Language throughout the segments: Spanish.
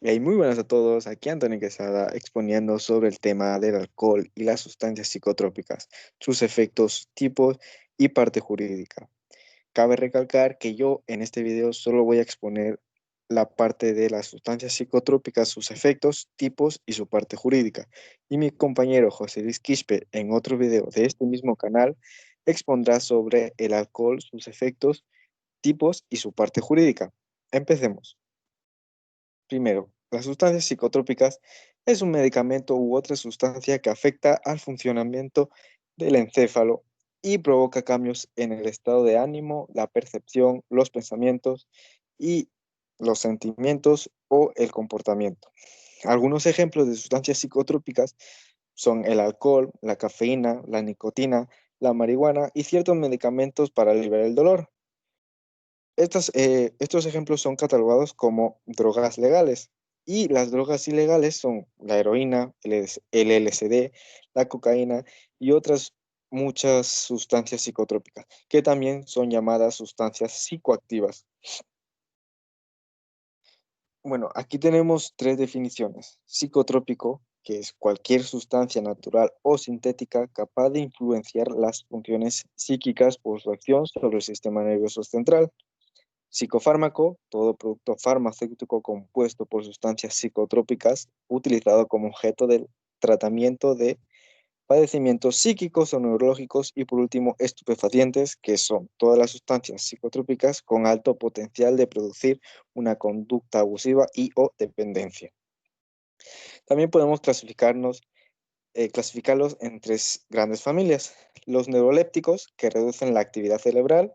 Hey, muy buenas a todos, aquí Antonio Quesada exponiendo sobre el tema del alcohol y las sustancias psicotrópicas, sus efectos, tipos y parte jurídica. Cabe recalcar que yo en este video solo voy a exponer la parte de las sustancias psicotrópicas, sus efectos, tipos y su parte jurídica. Y mi compañero José Luis Quispe en otro video de este mismo canal expondrá sobre el alcohol, sus efectos, tipos y su parte jurídica. Empecemos. Primero, las sustancias psicotrópicas es un medicamento u otra sustancia que afecta al funcionamiento del encéfalo y provoca cambios en el estado de ánimo, la percepción, los pensamientos y los sentimientos o el comportamiento. Algunos ejemplos de sustancias psicotrópicas son el alcohol, la cafeína, la nicotina, la marihuana y ciertos medicamentos para aliviar el dolor. Estos ejemplos son catalogados como drogas legales y las drogas ilegales son la heroína, el LSD, la cocaína y otras muchas sustancias psicotrópicas, que también son llamadas sustancias psicoactivas. Bueno, aquí tenemos tres definiciones. Psicotrópico, que es cualquier sustancia natural o sintética capaz de influenciar las funciones psíquicas por su acción sobre el sistema nervioso central. Psicofármaco, todo producto farmacéutico compuesto por sustancias psicotrópicas utilizado como objeto del tratamiento de padecimientos psíquicos o neurológicos. Y por último, estupefacientes, que son todas las sustancias psicotrópicas con alto potencial de producir una conducta abusiva y o dependencia. También podemos clasificarlos en tres grandes familias. Los neurolépticos, que reducen la actividad cerebral,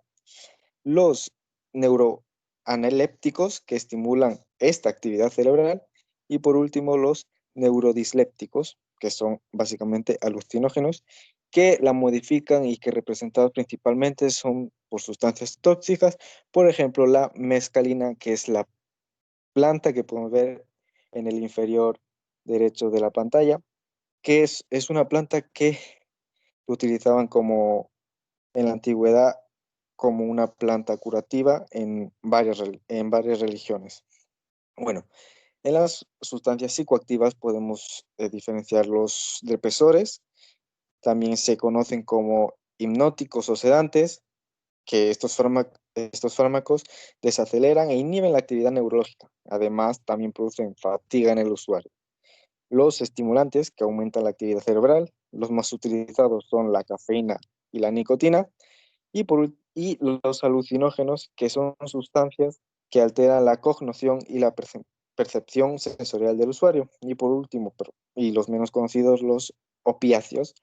los neuroanelépticos, que estimulan esta actividad cerebral, y por último los neurodislépticos, que son básicamente alucinógenos, que la modifican y que representados principalmente son por sustancias tóxicas, por ejemplo la mescalina, que es la planta que podemos ver en el inferior derecho de la pantalla, que es una planta que utilizaban como en la antigüedad como una planta curativa en varias religiones. Bueno, en las sustancias psicoactivas podemos diferenciar los depresores, también se conocen como hipnóticos o sedantes, que estos fármacos desaceleran e inhiben la actividad neurológica. Además, también producen fatiga en el usuario. Los estimulantes, que aumentan la actividad cerebral, los más utilizados son la cafeína y la nicotina. Y los alucinógenos, que son sustancias que alteran la cognición y la percepción sensorial del usuario. Y por último, y los menos conocidos, los opiáceos,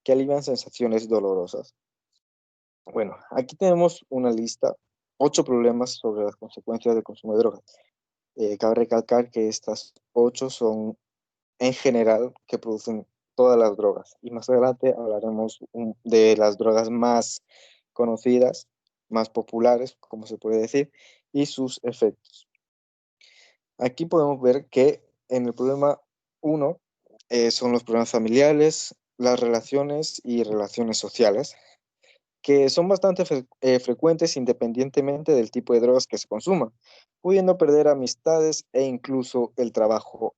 que alivian sensaciones dolorosas. Bueno, aquí tenemos una lista, 8 problemas sobre las consecuencias del consumo de drogas. Cabe recalcar que estas 8 son en general que producen todas las drogas. Y más adelante hablaremos de las drogas más conocidas, más populares, como se puede decir, y sus efectos. Aquí podemos ver que en el problema 1 son los problemas familiares, las relaciones y relaciones sociales, que son bastante frecuentes independientemente del tipo de drogas que se consuman, pudiendo perder amistades e incluso el trabajo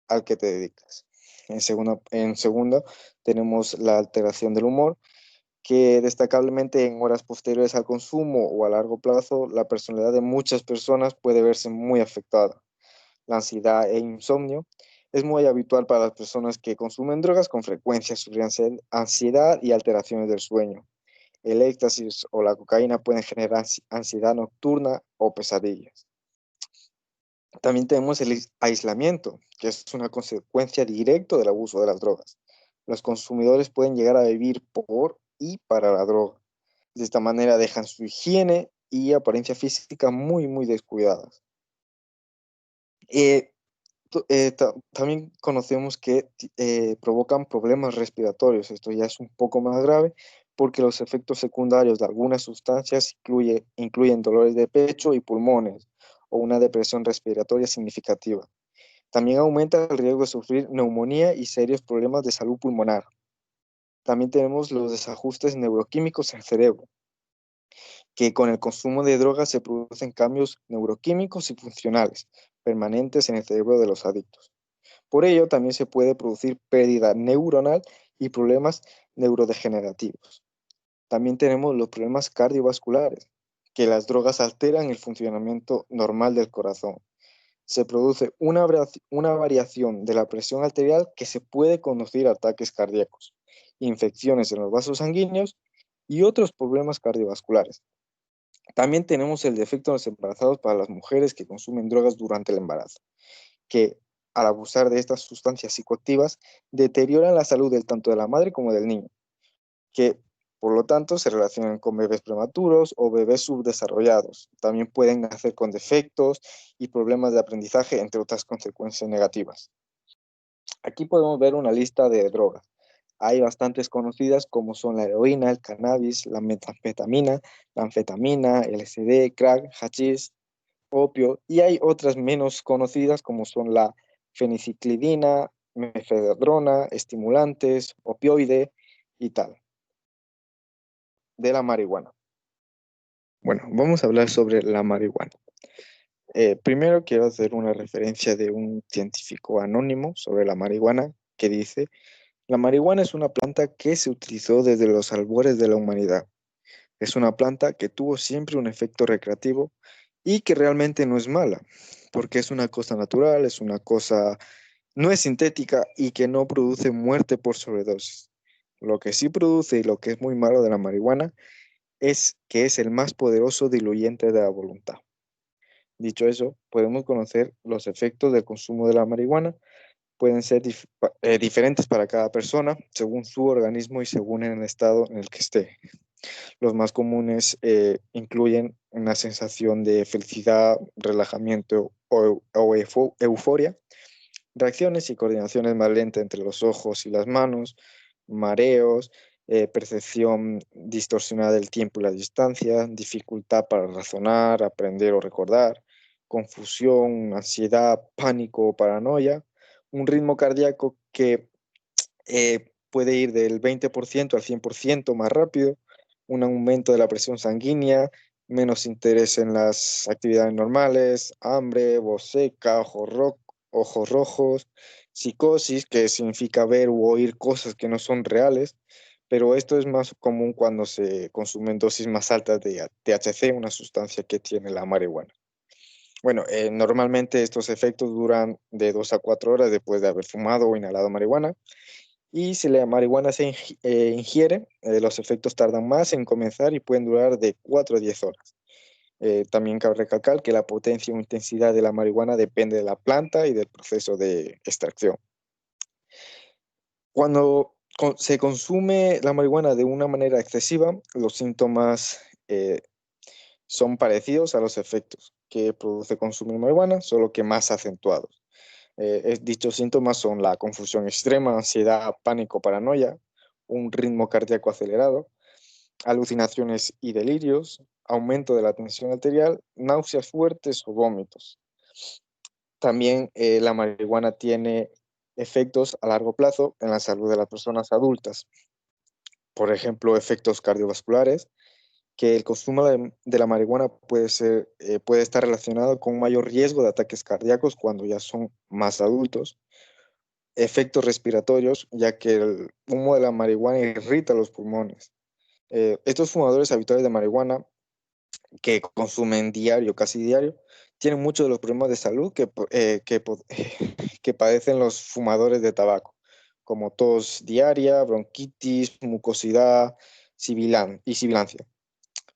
al que te dedicas. En segundo, tenemos la alteración del humor, que destacablemente en horas posteriores al consumo o a largo plazo, la personalidad de muchas personas puede verse muy afectada. La ansiedad e insomnio es muy habitual para las personas que consumen drogas con frecuencia, sufrir ansiedad y alteraciones del sueño. El éxtasis o la cocaína pueden generar ansiedad nocturna o pesadillas. También tenemos el aislamiento, que es una consecuencia directa del abuso de las drogas. Los consumidores pueden llegar a vivir por y para la droga. De esta manera dejan su higiene y apariencia física muy descuidadas. Eh, También conocemos que provocan problemas respiratorios. Esto ya es un poco más grave porque los efectos secundarios de algunas sustancias incluyen dolores de pecho y pulmones o una depresión respiratoria significativa. También aumenta el riesgo de sufrir neumonía y serios problemas de salud pulmonar. También tenemos los desajustes neuroquímicos en el cerebro, que con el consumo de drogas se producen cambios neuroquímicos y funcionales. permanentes en el cerebro de los adictos. Por ello, también se puede producir pérdida neuronal y problemas neurodegenerativos. También tenemos los problemas cardiovasculares, que las drogas alteran el funcionamiento normal del corazón. Se produce una variación de la presión arterial que se puede conducir a ataques cardíacos, infecciones en los vasos sanguíneos y otros problemas cardiovasculares. También tenemos el defecto en los embarazados para las mujeres que consumen drogas durante el embarazo, que al abusar de estas sustancias psicoactivas deterioran la salud tanto de la madre como del niño, que por lo tanto se relacionan con bebés prematuros o bebés subdesarrollados. También pueden nacer con defectos y problemas de aprendizaje, entre otras consecuencias negativas. Aquí podemos ver una lista de drogas. Hay bastantes conocidas como son la heroína, el cannabis, la metanfetamina, la anfetamina, LSD, crack, hachís, opio, y hay otras menos conocidas como son la feniciclidina, mefedrona, estimulantes, opioide y tal, de la marihuana. Bueno, vamos a hablar sobre la marihuana. Primero quiero hacer una referencia de un científico anónimo sobre la marihuana que dice: la marihuana es una planta que se utilizó desde los albores de la humanidad. Es una planta que tuvo siempre un efecto recreativo y que realmente no es mala, porque es una cosa natural, es una cosa, no es sintética y que no produce muerte por sobredosis. Lo que sí produce y lo que es muy malo de la marihuana es que es el más poderoso diluyente de la voluntad. Dicho eso, podemos conocer los efectos del consumo de la marihuana. Pueden ser diferentes para cada persona, según su organismo y según el estado en el que esté. Los más comunes incluyen una sensación de felicidad, relajamiento o euforia, reacciones y coordinaciones más lentas entre los ojos y las manos, mareos, percepción distorsionada del tiempo y la distancia, dificultad para razonar, aprender o recordar, confusión, ansiedad, pánico o paranoia, un ritmo cardíaco que puede ir del 20% al 100% más rápido, un aumento de la presión sanguínea, menos interés en las actividades normales, hambre, voz seca, ojos rojos, psicosis, que significa ver u oír cosas que no son reales, pero esto es más común cuando se consumen dosis más altas de THC, una sustancia que tiene la marihuana. Bueno, normalmente estos efectos duran de 2 a 4 horas después de haber fumado o inhalado marihuana. Y si la marihuana se ingiere, los efectos tardan más en comenzar y pueden durar de 4 a 10 horas. También cabe recalcar que la potencia o intensidad de la marihuana depende de la planta y del proceso de extracción. Cuando se consume la marihuana de una manera excesiva, los síntomas son parecidos a los efectos que produce consumir marihuana, solo que más acentuados. Dichos síntomas son la confusión extrema, ansiedad, pánico, paranoia, un ritmo cardíaco acelerado, alucinaciones y delirios, aumento de la tensión arterial, náuseas fuertes o vómitos. También la marihuana tiene efectos a largo plazo en la salud de las personas adultas. Por ejemplo, efectos cardiovasculares, que el consumo de la marihuana puede estar relacionado con un mayor riesgo de ataques cardíacos cuando ya son más adultos. Efectos respiratorios, ya que el humo de la marihuana irrita los pulmones. Estos fumadores habituales de marihuana que consumen diario, casi diario, tienen muchos de los problemas de salud que padecen los fumadores de tabaco, como tos diaria, bronquitis, mucosidad y sibilancia.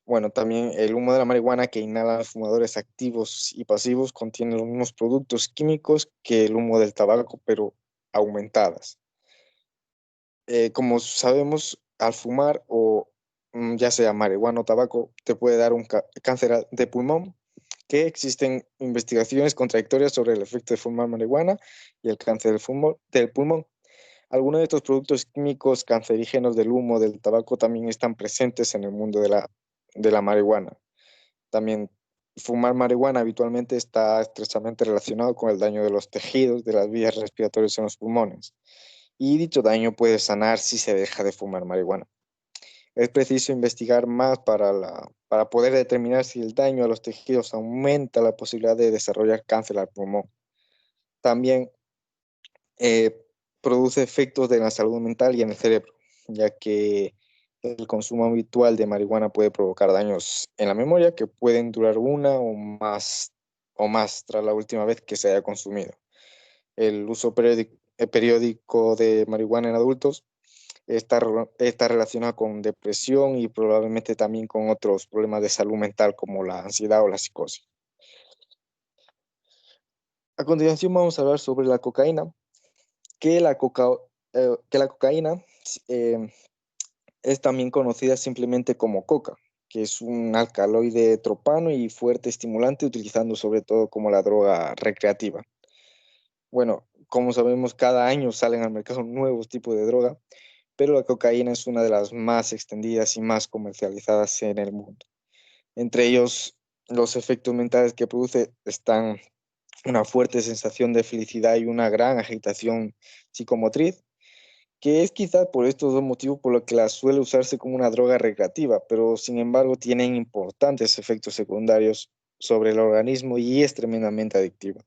Bueno, también el humo de la marihuana que inhalan los fumadores activos y pasivos contiene los mismos productos químicos que el humo del tabaco, pero aumentadas. Como sabemos, al fumar o ya sea marihuana o tabaco, te puede dar un cáncer de pulmón, que existen investigaciones contradictorias sobre el efecto de fumar marihuana y el cáncer del pulmón. Algunos de estos productos químicos cancerígenos del humo del tabaco también están presentes en el mundo de la marihuana. También fumar marihuana habitualmente está estrechamente relacionado con el daño de los tejidos de las vías respiratorias en los pulmones. Y dicho daño puede sanar si se deja de fumar marihuana. Es preciso investigar más para poder determinar si el daño a los tejidos aumenta la posibilidad de desarrollar cáncer al pulmón. También eh, produce efectos en la salud mental y en el cerebro, ya que el consumo habitual de marihuana puede provocar daños en la memoria que pueden durar una o más tras la última vez que se haya consumido. El uso periódico de marihuana en adultos está relacionado con depresión y probablemente también con otros problemas de salud mental como la ansiedad o la psicosis. A continuación vamos a hablar sobre la cocaína, que que la cocaína eh, es también conocida simplemente como coca, que es un alcaloide tropano y fuerte estimulante utilizando sobre todo como la droga recreativa. Bueno, como sabemos, cada año salen al mercado nuevos tipos de droga, pero la cocaína es una de las más extendidas y más comercializadas en el mundo. Entre ellos, los efectos mentales que produce están una fuerte sensación de felicidad y una gran agitación psicomotriz, que es quizás por estos dos motivos por los que la suele usarse como una droga recreativa, pero sin embargo tienen importantes efectos secundarios sobre el organismo y es tremendamente adictiva.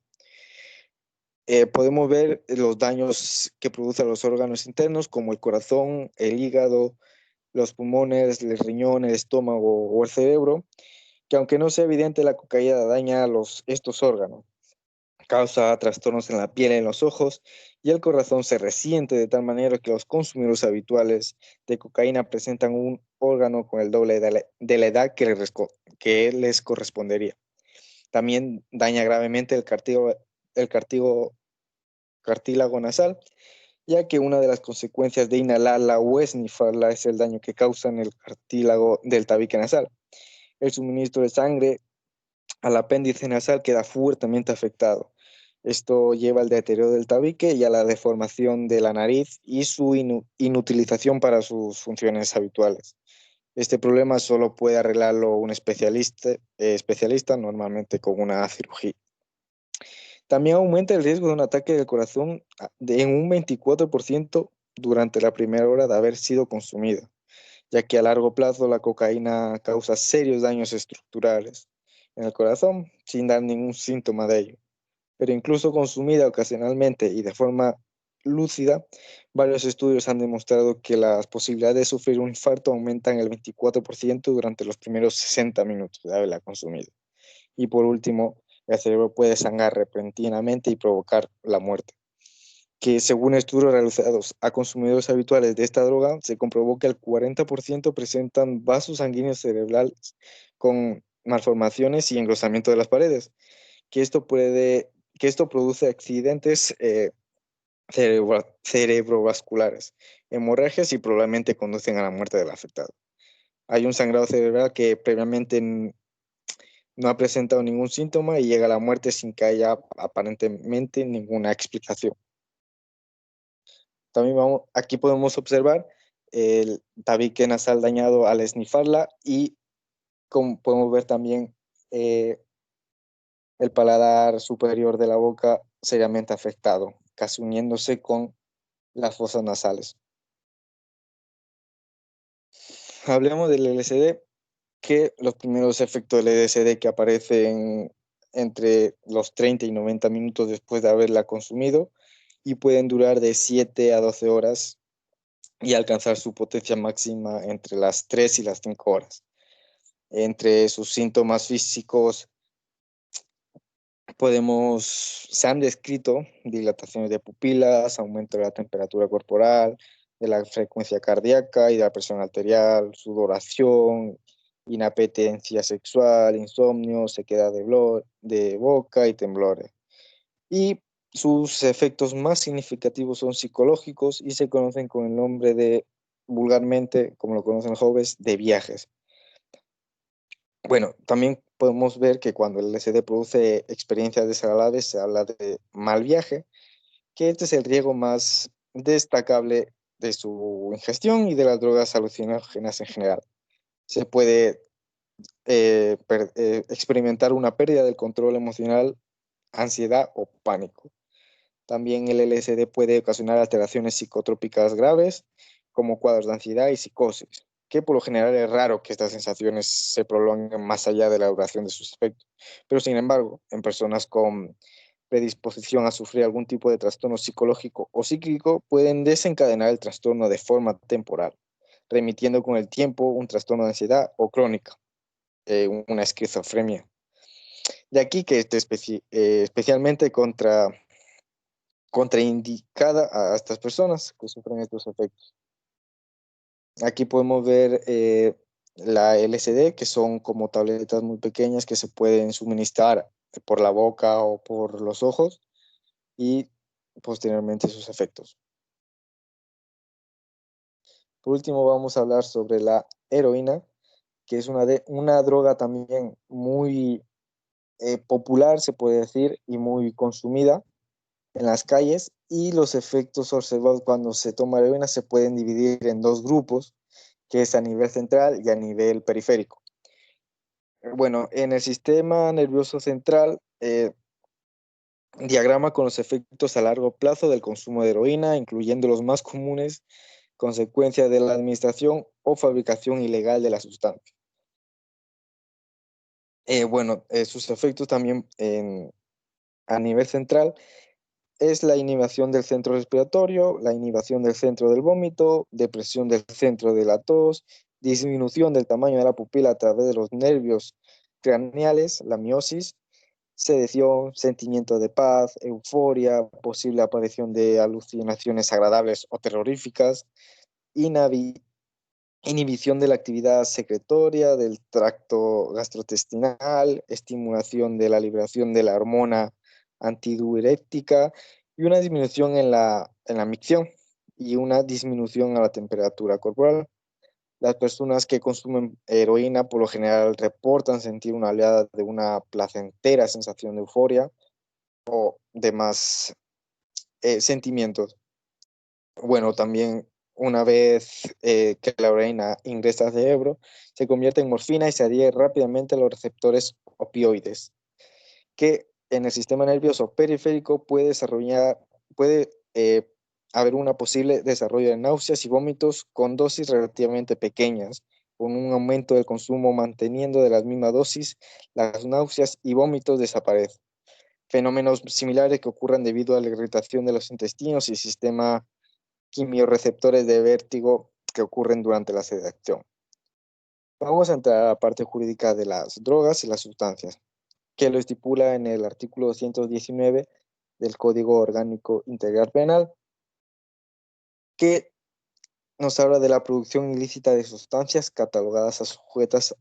Podemos ver los daños que produce a los órganos internos como el corazón, el hígado, los pulmones, el riñón, el estómago o el cerebro, que aunque no sea evidente, la cocaína daña estos órganos, causa trastornos en la piel y en los ojos, y el corazón se resiente de tal manera que los consumidores habituales de cocaína presentan un órgano con el doble de la edad que les correspondería. También daña gravemente el cartílago nasal, ya que una de las consecuencias de inhalarla o esnifarla es el daño que causa en el cartílago del tabique nasal. El suministro de sangre al apéndice nasal queda fuertemente afectado. Esto lleva al deterioro del tabique y a la deformación de la nariz y su inutilización para sus funciones habituales. Este problema solo puede arreglarlo un especialista normalmente con una cirugía. También aumenta el riesgo de un ataque del corazón en un 24% durante la primera hora de haber sido consumida, ya que a largo plazo la cocaína causa serios daños estructurales en el corazón sin dar ningún síntoma de ello. Pero incluso consumida ocasionalmente y de forma lúcida, varios estudios han demostrado que las posibilidades de sufrir un infarto aumentan el 24% durante los primeros 60 minutos de haberla consumido. Y por último, el cerebro puede sangrar repentinamente y provocar la muerte. Que según estudios realizados a consumidores habituales de esta droga, se comprobó que el 40% presentan vasos sanguíneos cerebrales con malformaciones y engrosamiento de las paredes, que esto puede, que esto produce accidentes cerebrovasculares, hemorragias y probablemente conducen a la muerte del afectado. Hay un sangrado cerebral que previamente no ha presentado ningún síntoma y llega a la muerte sin que haya aparentemente ninguna explicación. También aquí podemos observar el tabique nasal dañado al esnifarla y como podemos ver también eh, el paladar superior de la boca seriamente afectado, casi uniéndose con las fosas nasales. Hablemos del LSD, que los primeros efectos del LSD que aparecen entre los 30 y 90 minutos después de haberla consumido y pueden durar de 7 a 12 horas y alcanzar su potencia máxima entre las 3 y las 5 horas. Entre sus síntomas físicos se han descrito dilataciones de pupilas, aumento de la temperatura corporal, de la frecuencia cardíaca y de la presión arterial, sudoración, inapetencia sexual, insomnio, sequedad de boca y temblores. Y sus efectos más significativos son psicológicos y se conocen con el nombre de, vulgarmente, como lo conocen los jóvenes, de viajes. Bueno, también podemos ver que cuando el LSD produce experiencias desagradables, se habla de mal viaje, que este es el riesgo más destacable de su ingestión y de las drogas alucinógenas en general. Se puede experimentar una pérdida del control emocional, ansiedad o pánico. También el LSD puede ocasionar alteraciones psicotrópicas graves, como cuadros de ansiedad y psicosis. que por lo general es raro que estas sensaciones se prolonguen más allá de la duración de sus efectos. Pero sin embargo, en personas con predisposición a sufrir algún tipo de trastorno psicológico o psíquico pueden desencadenar el trastorno de forma temporal, remitiendo con el tiempo un trastorno de ansiedad o crónica, una esquizofrenia. De aquí que esté especialmente contraindicada a estas personas que sufren estos efectos. Aquí podemos ver la LSD, que son como tabletas muy pequeñas que se pueden suministrar por la boca o por los ojos y posteriormente sus efectos. Por último, vamos a hablar sobre la heroína, que es una droga también muy popular, se puede decir, y muy consumida en las calles, y los efectos observados cuando se toma heroína se pueden dividir en dos grupos, que es a nivel central y a nivel periférico. Bueno, en el sistema nervioso central, diagrama con los efectos a largo plazo del consumo de heroína, incluyendo los más comunes, consecuencia de la administración o fabricación ilegal de la sustancia. Sus efectos también a nivel central es la inhibición del centro respiratorio, la inhibición del centro del vómito, depresión del centro de la tos, disminución del tamaño de la pupila a través de los nervios craneales, la miosis, sedación, sentimiento de paz, euforia, posible aparición de alucinaciones agradables o terroríficas, inhibición de la actividad secretoria del tracto gastrointestinal, estimulación de la liberación de la hormona antidiurética y una disminución en la micción y una disminución a la temperatura corporal. Las personas que consumen heroína por lo general reportan sentir una oleada de una placentera sensación de euforia o demás sentimientos. Bueno, también una vez que la heroína ingresa al cerebro, se convierte en morfina y se adhiere rápidamente a los receptores opioides, que en el sistema nervioso periférico puede haber una posible desarrollo de náuseas y vómitos con dosis relativamente pequeñas, con un aumento del consumo manteniendo de las mismas dosis, las náuseas y vómitos desaparecen. Fenómenos similares que ocurren debido a la irritación de los intestinos y sistema quimiorreceptores de vértigo que ocurren durante la sedación. Vamos a entrar a la parte jurídica de las drogas y las sustancias, que lo estipula en el artículo 219 del Código Orgánico Integral Penal, que nos habla de la producción ilícita de sustancias catalogadas a sujetas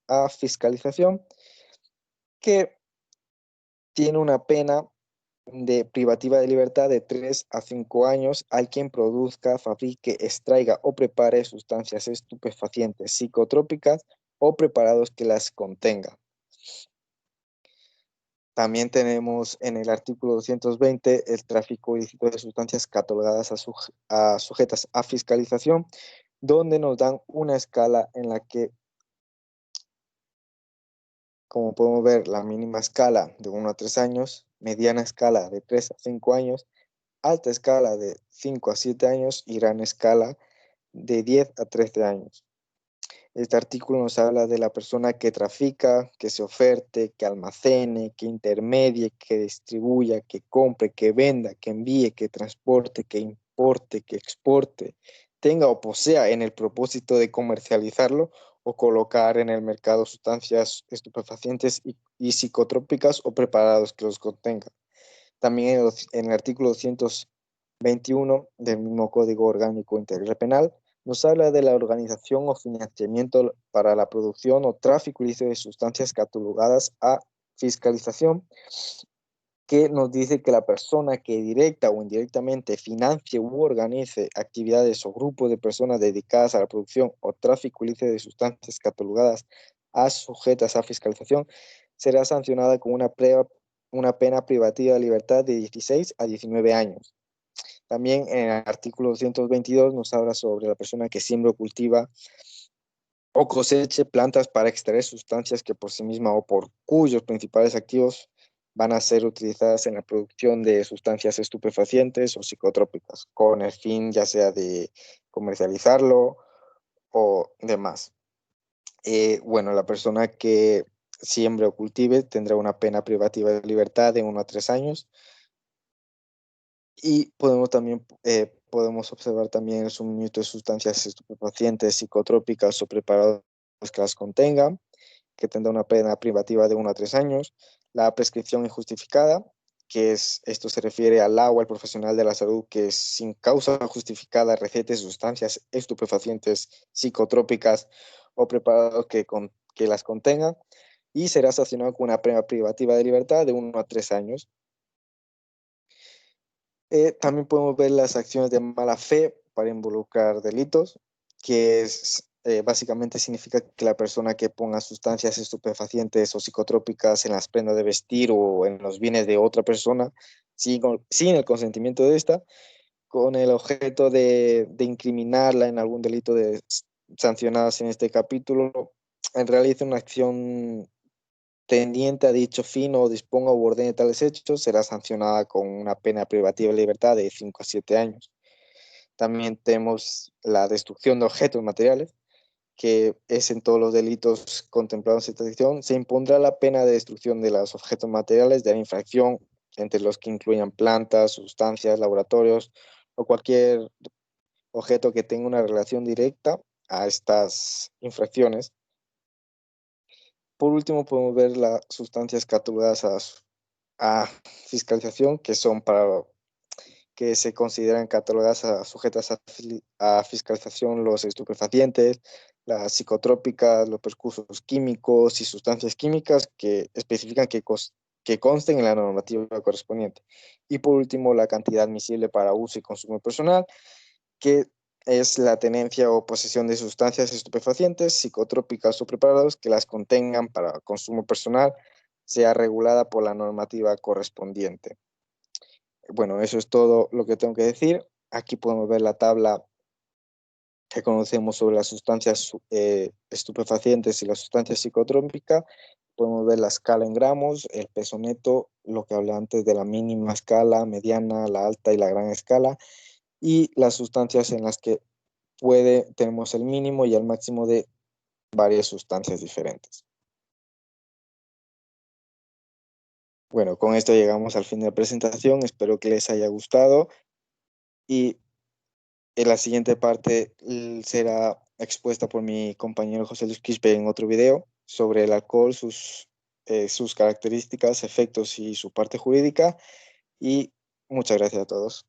a fiscalización, que tiene una pena de privativa de libertad de 3 a 5 años al quien produzca, fabrique, extraiga o prepare sustancias estupefacientes, psicotrópicas o preparados que las contengan. También tenemos en el artículo 220 el tráfico ilícito de sustancias catalogadas a sujetas a fiscalización, donde nos dan una escala en la que, como podemos ver, la mínima escala de 1 a 3 años, mediana escala de 3 a 5 años, alta escala de 5 a 7 años y gran escala de 10 a 13 años. Este artículo nos habla de la persona que trafica, que se oferte, que almacene, que intermedie, que distribuya, que compre, que venda, que envíe, que transporte, que importe, que exporte, tenga o posea en el propósito de comercializarlo o colocar en el mercado sustancias estupefacientes y psicotrópicas o preparados que los contengan. También en el artículo 221 del mismo Código Orgánico Integral Penal nos habla de la organización o financiamiento para la producción o tráfico ilícito de sustancias catalogadas a fiscalización, que nos dice que la persona que directa o indirectamente financie u organice actividades o grupos de personas dedicadas a la producción o tráfico ilícito de sustancias catalogadas a sujetas a fiscalización será sancionada con una pena privativa de libertad de 16 a 19 años. También en el artículo 222 nos habla sobre la persona que siembra o cultiva o coseche plantas para extraer sustancias que por sí misma o por cuyos principales activos van a ser utilizadas en la producción de sustancias estupefacientes o psicotrópicas, con el fin ya sea de comercializarlo o demás. Bueno, la persona que siembre o cultive tendrá una pena privativa de libertad de 1 a 3 años. Y podemos observar también el suministro de sustancias estupefacientes, psicotrópicas o preparados que las contengan, que tendrá una pena privativa de 1 a 3 años. La prescripción injustificada, esto se refiere al agua, al profesional de la salud que sin causa justificada recete sustancias estupefacientes, psicotrópicas o preparados que las contengan, y será sancionado con una pena privativa de libertad de 1 a 3 años. También podemos ver las acciones de mala fe para involucrar delitos, básicamente significa que la persona que ponga sustancias estupefacientes o psicotrópicas en las prendas de vestir o en los bienes de otra persona sin el consentimiento de esta, con el objeto de incriminarla en algún delito sancionadas en este capítulo, realiza una acción tendiente a dicho fin o disponga o ordene tales hechos, será sancionada con una pena privativa de libertad de 5 a 7 años. También tenemos la destrucción de objetos materiales, que es en todos los delitos contemplados en esta sección. Se impondrá la pena de destrucción de los objetos materiales de la infracción, entre los que incluyan plantas, sustancias, laboratorios o cualquier objeto que tenga una relación directa a estas infracciones. Por último, podemos ver las sustancias catalogadas a fiscalización, que se consideran catalogadas sujetas a fiscalización los estupefacientes, las psicotrópicas, los precursores químicos y sustancias químicas que especifican que consten en la normativa correspondiente. Y por último, la cantidad admisible para uso y consumo personal, que es la tenencia o posesión de sustancias estupefacientes, psicotrópicas o preparados que las contengan para consumo personal, sea regulada por la normativa correspondiente. Bueno, eso es todo lo que tengo que decir. Aquí podemos ver la tabla que conocemos sobre las sustancias estupefacientes y las sustancias psicotrópicas. Podemos ver la escala en gramos, el peso neto, lo que hablé antes de la mínima escala, mediana, la alta y la gran escala, y las sustancias en las que tenemos el mínimo y el máximo de varias sustancias diferentes. Bueno, con esto llegamos al fin de la presentación. Espero que les haya gustado, y en la siguiente parte será expuesta por mi compañero José Luis Quispe en otro video sobre el alcohol, sus características, efectos y su parte jurídica. Y muchas gracias a todos.